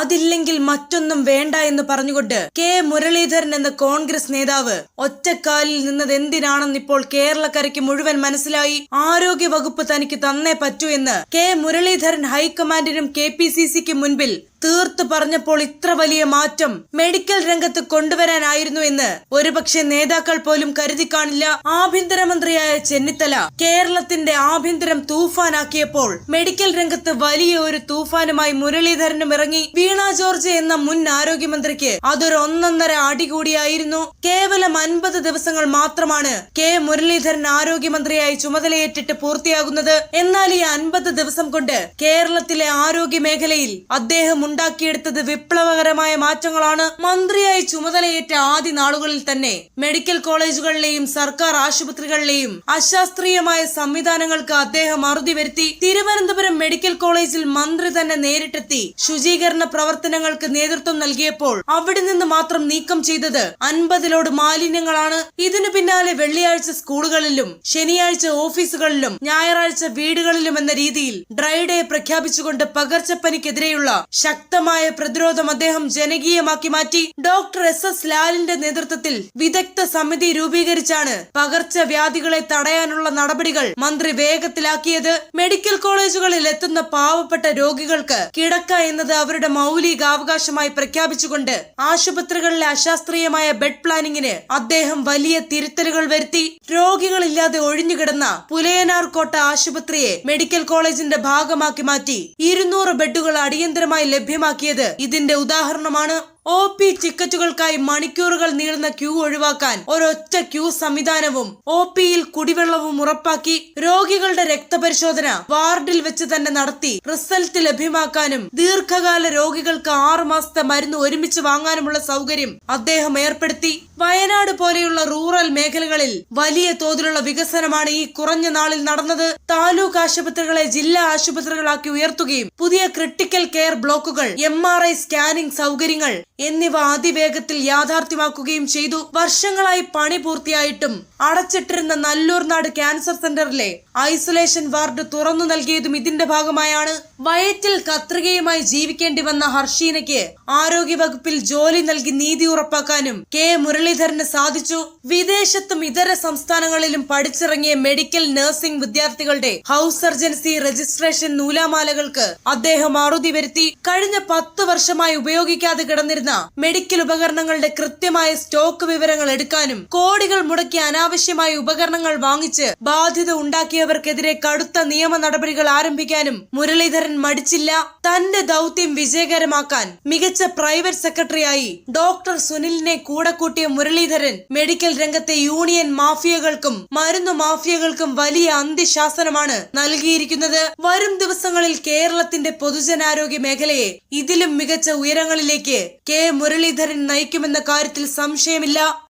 അതില്ലെങ്കിൽ മറ്റൊന്നും വേണ്ട എന്ന് പറഞ്ഞുകൊണ്ട് കെ മുരളീധരൻ എന്ന കോൺഗ്രസ് നേതാവ് ഒറ്റക്കാലിൽ നിന്നത് എന്തിനാണെന്ന് ഇപ്പോൾ കേരളക്കരയ്ക്ക് മുഴുവൻ മനസ്സിലായി. ആരോഗ്യ വകുപ്പ് തനിക്ക് തന്നേ പറ്റൂ എന്ന് കെ മുരളീധരൻ ഹൈക്കമാൻഡിനും KPCCക്ക് മുൻപിൽ തീർത്തു പറഞ്ഞപ്പോൾ ഇത്ര വലിയ മാറ്റം മെഡിക്കൽ രംഗത്ത് കൊണ്ടുവരാനായിരുന്നു എന്ന് ഒരുപക്ഷെ നേതാക്കൾ പോലും കരുതി കാണില്ല. ആഭ്യന്തരമന്ത്രിയായ ചെന്നിത്തല കേരളത്തിന്റെ ആഭ്യന്തരം തൂഫാനാക്കിയപ്പോൾ മെഡിക്കൽ രംഗത്ത് വലിയ ഒരു തൂഫാനുമായി മുരളീധരനും ഇറങ്ങി. വീണ ജോർജ് എന്ന മുൻ ആരോഗ്യമന്ത്രിക്ക് അതൊരു ഒന്നൊന്നര അടി കൂടിയായിരുന്നു. കേവലം 50 ദിവസങ്ങൾ മാത്രമാണ് കെ മുരളീധരൻ ആരോഗ്യമന്ത്രിയായി ചുമതലയേറ്റിട്ട് പൂർത്തിയാകുന്നത്. എന്നാൽ ഈ 50 ദിവസം കൊണ്ട് കേരളത്തിലെ ആരോഗ്യ മേഖലയിൽ അദ്ദേഹം ഉണ്ടാക്കിയെടുത്തത് വിപ്ലവകരമായ മാറ്റങ്ങളാണ്. മന്ത്രിയായി ചുമതലയേറ്റ ആദ്യ നാളുകളിൽ തന്നെ മെഡിക്കൽ കോളേജുകളിലെയും സർക്കാർ ആശുപത്രികളിലെയും അശാസ്ത്രീയമായ സംവിധാനങ്ങൾക്ക് അദ്ദേഹം അറുതി വരുത്തി. തിരുവനന്തപുരം മെഡിക്കൽ കോളേജിൽ മന്ത്രി തന്നെ നേരിട്ടെത്തി ശുചീകരണ പ്രവർത്തനങ്ങൾക്ക് നേതൃത്വം നൽകിയപ്പോൾ അവിടെ നിന്ന് മാത്രം നീക്കം ചെയ്തത് 50 ലോഡ് മാലിന്യങ്ങളാണ്. ഇതിനു പിന്നാലെ വെള്ളിയാഴ്ച സ്കൂളുകളിലും ശനിയാഴ്ച ഓഫീസുകളിലും ഞായറാഴ്ച വീടുകളിലും എന്ന രീതിയിൽ ഡ്രൈ ഡേ പ്രഖ്യാപിച്ചുകൊണ്ട് പകർച്ചപ്പനിക്കെതിരെയുള്ള ശക്തമായ പ്രതിരോധം അദ്ദേഹം ജനകീയമാക്കി മാറ്റി. ഡോക്ടർ SS ലാലിന്റെ നേതൃത്വത്തിൽ വിദഗ്ധ സമിതി രൂപീകരിച്ചാണ് പകർച്ചവ്യാധികളെ തടയാനുള്ള നടപടികൾ മന്ത്രി വേഗത്തിലാക്കിയത്. മെഡിക്കൽ കോളേജുകളിൽ എത്തുന്ന പാവപ്പെട്ട രോഗികൾക്ക് കിടക്ക എന്നത് അവരുടെ മൗലികാവകാശമായി പ്രഖ്യാപിച്ചുകൊണ്ട് ആശുപത്രികളിലെ അശാസ്ത്രീയമായ ബെഡ് പ്ലാനിങ്ങിന് അദ്ദേഹം വലിയ തിരുത്തലുകൾ വരുത്തി. രോഗികളില്ലാതെ ഒഴിഞ്ഞുകിടന്ന പുലയനാർകോട്ട ആശുപത്രിയെ മെഡിക്കൽ കോളേജിന്റെ ഭാഗമാക്കി മാറ്റി 200 ബെഡുകൾ അടിയന്തരമായി ലഭ്യമാക്കിയത് ഇതിന്റെ ഉദാഹരണമാണ്. OP ടിക്കറ്റുകൾക്കായി മണിക്കൂറുകൾ നീളുന്ന ക്യൂ ഒഴിവാക്കാൻ ഒരൊറ്റ ക്യൂ സംവിധാനവും OPയിൽ കുടിവെള്ളവും ഉറപ്പാക്കി. രോഗികളുടെ രക്തപരിശോധന വാർഡിൽ വെച്ച് തന്നെ നടത്തി റിസൾട്ട് ലഭ്യമാക്കാനും ദീർഘകാല രോഗികൾക്ക് 6 മാസത്തെ മരുന്ന് ഒരുമിച്ച് വാങ്ങാനുമുള്ള സൗകര്യം അദ്ദേഹം ഏർപ്പെടുത്തി. വയനാട് പോലെയുള്ള റൂറൽ മേഖലകളിൽ വലിയ തോതിലുള്ള വികസനമാണ് ഈ കുറഞ്ഞ നാളിൽ നടന്നത്. താലൂക്ക് ആശുപത്രികളെ ജില്ലാ ആശുപത്രികളാക്കി ഉയർത്തുകയും പുതിയ ക്രിട്ടിക്കൽ കെയർ ബ്ലോക്കുകൾ, MRI സ്കാനിംഗ് സൗകര്യങ്ങൾ എന്നിവ അതിവേഗത്തിൽ യാഥാർത്ഥ്യമാക്കുകയും ചെയ്തു. വർഷങ്ങളായി പണി പൂർത്തിയായിട്ടും അടച്ചിട്ടിരുന്ന നല്ലൂർനാട് ക്യാൻസർ സെന്ററിലെ ഐസൊലേഷൻ വാർഡ് തുറന്നു നൽകിയതും ഇതിന്റെ ഭാഗമായാണ്. വയറ്റിൽ കത്രികയുമായി ജീവിക്കേണ്ടി വന്ന ഹർഷീനയ്ക്ക് ആരോഗ്യ വകുപ്പിൽ ജോലി നൽകി നീതി ഉറപ്പാക്കാനും കെ മുരളീധരന് സാധിച്ചു. വിദേശത്തും ഇതര സംസ്ഥാനങ്ങളിലും പഠിച്ചിറങ്ങിയ മെഡിക്കൽ നഴ്സിംഗ് വിദ്യാർത്ഥികളുടെ ഹൗസ് സർജൻസി രജിസ്ട്രേഷൻ നൂലാമാലകൾക്ക് അദ്ദേഹം അറുതി വരുത്തി. കഴിഞ്ഞ 10 വർഷമായി ഉപയോഗിക്കാതെ കിടന്നിരുന്ന മെഡിക്കൽ ഉപകരണങ്ങളുടെ കൃത്യമായ സ്റ്റോക്ക് വിവരങ്ങൾ എടുക്കാനും കോടികൾ മുടക്കി അനാവശ്യമായ ഉപകരണങ്ങൾ വാങ്ങിച്ച് ബാധ്യത ഉണ്ടാക്കിയവർക്കെതിരെ കടുത്ത നിയമ നടപടികൾ ആരംഭിക്കാനും മുരളീധരൻ മടിച്ചില്ല. തന്റെ ദൗത്യം വിജയകരമാക്കാൻ മികച്ച പ്രൈവറ്റ് സെക്രട്ടറിയായി ഡോക്ടർ സുനിലിനെ കൂടെ കൂട്ടിയ മുരളീധരൻ മെഡിക്കൽ രംഗത്തെ യൂണിയൻ മാഫിയകൾക്കും മരുന്നു മാഫിയകൾക്കും വലിയ അന്ത്യശാസനമാണ് നൽകിയിരിക്കുന്നത്. വരും ദിവസങ്ങളിൽ കേരളത്തിന്റെ പൊതുജനാരോഗ്യ മേഖലയെ ഇതിലും മികച്ച ഉയരങ്ങളിലേക്ക് കെ മുരളീധരൻ നയിക്കുമെന്ന കാര്യത്തിൽ സംശയമില്ല.